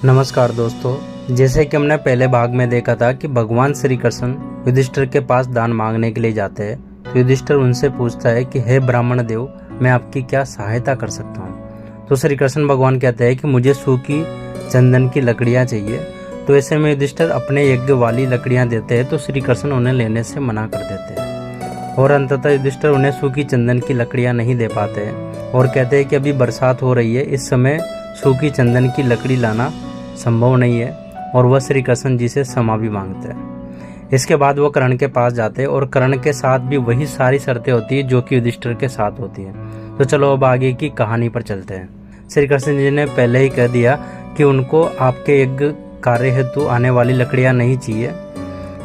नमस्कार दोस्तों, जैसे कि हमने पहले भाग में देखा था कि भगवान श्री कृष्ण युधिष्ठिर के पास दान मांगने के लिए जाते हैं। तो युधिष्ठिर उनसे पूछता है कि हे ब्राह्मण देव, मैं आपकी क्या सहायता कर सकता हूँ। तो श्री कृष्ण भगवान कहते हैं कि मुझे सूखी चंदन की लकड़ियाँ चाहिए। तो ऐसे में युधिष्ठिर अपने यज्ञ वाली लकड़ियाँ देते हैं, तो श्री कृष्ण उन्हें लेने से मना कर देते हैं और अंततः युधिष्ठिर उन्हें सूखी चंदन की लकड़ियाँ नहीं दे पाते हैं और कहते हैं कि अभी बरसात हो रही है, इस समय सूखी चंदन की लकड़ी लाना संभव नहीं है, और वह श्री कृष्ण जी से क्षमा भी मांगते हैं। इसके बाद वो कर्ण के पास जाते हैं और कर्ण के साथ भी वही सारी शर्तें होती है जो कि युधिष्ठिर के साथ होती है। तो चलो अब आगे की कहानी पर चलते हैं। श्री कृष्ण जी ने पहले ही कह दिया कि उनको आपके यज्ञ कार्य हेतु आने वाली लकड़ियां नहीं चाहिए।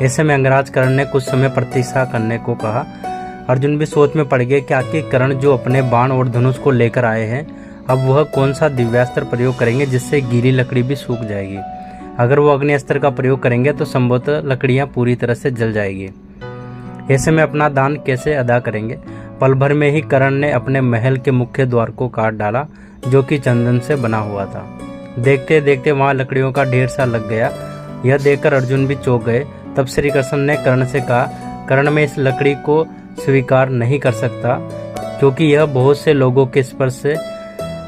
ऐसे में अंगराज कर्ण ने कुछ समय प्रतीक्षा करने को कहा। अर्जुन भी सोच में पड़ गए कि आखिर कर्ण जो अपने बाण और धनुष को लेकर आए हैं, अब वह कौन सा दिव्यास्त्र प्रयोग करेंगे जिससे गीली लकड़ी भी सूख जाएगी। अगर वो अग्नि अस्त्र का प्रयोग करेंगे तो संभवतः लकड़ियां पूरी तरह से जल जाएगी। ऐसे में अपना दान कैसे अदा करेंगे। पल भर में ही कर्ण ने अपने महल के मुख्य द्वार को काट डाला, जो कि चंदन से बना हुआ था। देखते देखते वहां लकड़ियों का ढेर सा लग गया। यह देखकर अर्जुन भी चौंक गए। तब श्री कृष्ण ने कर्ण से कहा, कर्ण, मैं इस लकड़ी को स्वीकार नहीं कर सकता, क्योंकि यह बहुत से लोगों के स्पर्श से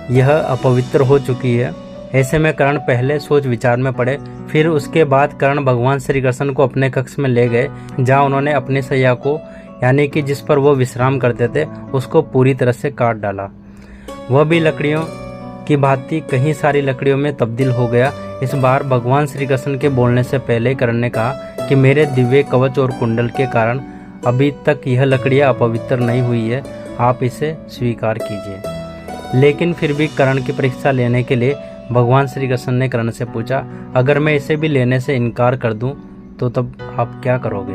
यह अपवित्र हो चुकी है। ऐसे में कर्ण पहले सोच विचार में पड़े। फिर उसके बाद कर्ण भगवान श्री कृष्ण को अपने कक्ष में ले गए, जहां उन्होंने अपनी सैया को, यानी कि जिस पर वो विश्राम करते थे, उसको पूरी तरह से काट डाला। वह भी लकड़ियों की भांति कहीं सारी लकड़ियों में तब्दील हो गया। इस बार भगवान श्री कृष्ण के बोलने से पहले कर्ण ने कहा कि मेरे दिव्य कवच और कुंडल के कारण अभी तक यह लकड़ियां अपवित्र नहीं हुई है, आप इसे स्वीकार कीजिए। लेकिन फिर भी कर्ण की परीक्षा लेने के लिए भगवान श्री कृष्ण ने कर्ण से पूछा, अगर मैं इसे भी लेने से इनकार कर दूं तो तब आप क्या करोगे।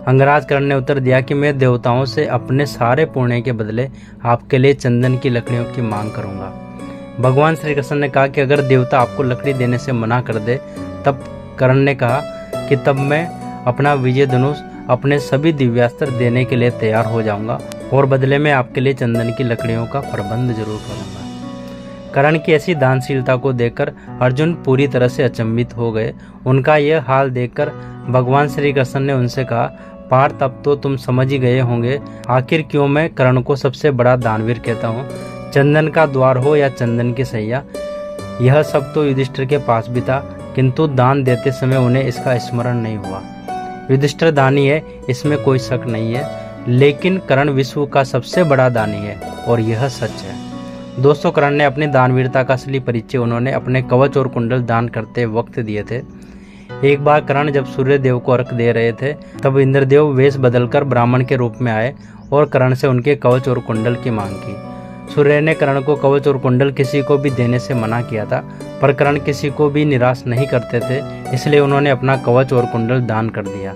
अंगराज कर्ण ने उत्तर दिया कि मैं देवताओं से अपने सारे पुण्य के बदले आपके लिए चंदन की लकड़ियों की मांग करूंगा। भगवान श्री कृष्ण ने कहा कि अगर देवता आपको लकड़ी देने से मना कर दे, तब कर्ण ने कहा कि तब मैं अपना विजय धनुष, अपने सभी दिव्यास्त्र देने के लिए तैयार हो जाऊंगा और बदले में आपके लिए चंदन की लकड़ियों का प्रबंध जरूर करूंगा। कर्ण की ऐसी दानशीलता को देखकर अर्जुन पूरी तरह से अचंभित हो गए। उनका यह हाल देखकर भगवान श्री कृष्ण ने उनसे कहा, पार्थ, अब तो तुम समझ ही गए होंगे आखिर क्यों मैं कर्ण को सबसे बड़ा दानवीर कहता हूँ। चंदन का द्वार हो या चंदन की सैया, यह सब तो युधिष्ठिर के पास भी था, किंतु दान देते समय उन्हें इसका स्मरण नहीं हुआ। युधिष्ठिर दानी है, इसमें कोई शक नहीं है, लेकिन कर्ण विश्व का सबसे बड़ा दानी है और यह सच है। दोस्तों, कर्ण ने अपनी दानवीरता का असली परिचय उन्होंने अपने कवच और कुंडल दान करते वक्त दिए थे। एक बार कर्ण जब सूर्य देव को अर्घ दे रहे थे, तब इंद्रदेव वेश बदलकर ब्राह्मण के रूप में आए और कर्ण से उनके कवच और कुंडल की मांग की। सूर्य ने कर्ण को कवच और कुंडल किसी को भी देने से मना किया था, पर कर्ण किसी को भी निराश नहीं करते थे, इसलिए उन्होंने अपना कवच और कुंडल दान कर दिया।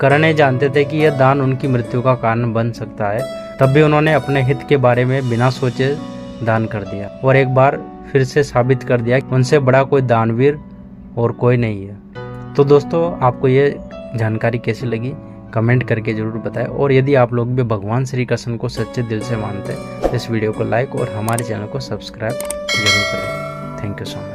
कर्ण जानते थे कि यह दान उनकी मृत्यु का कारण बन सकता है, तब भी उन्होंने अपने हित के बारे में बिना सोचे दान कर दिया और एक बार फिर से साबित कर दिया कि उनसे बड़ा कोई दानवीर और कोई नहीं है। तो दोस्तों, आपको ये जानकारी कैसी लगी कमेंट करके जरूर बताएं, और यदि आप लोग भी भगवान श्री कृष्ण को सच्चे दिल से मानते हैं तो इस वीडियो को लाइक और हमारे चैनल को सब्सक्राइब जरूर करें। Thank you so much.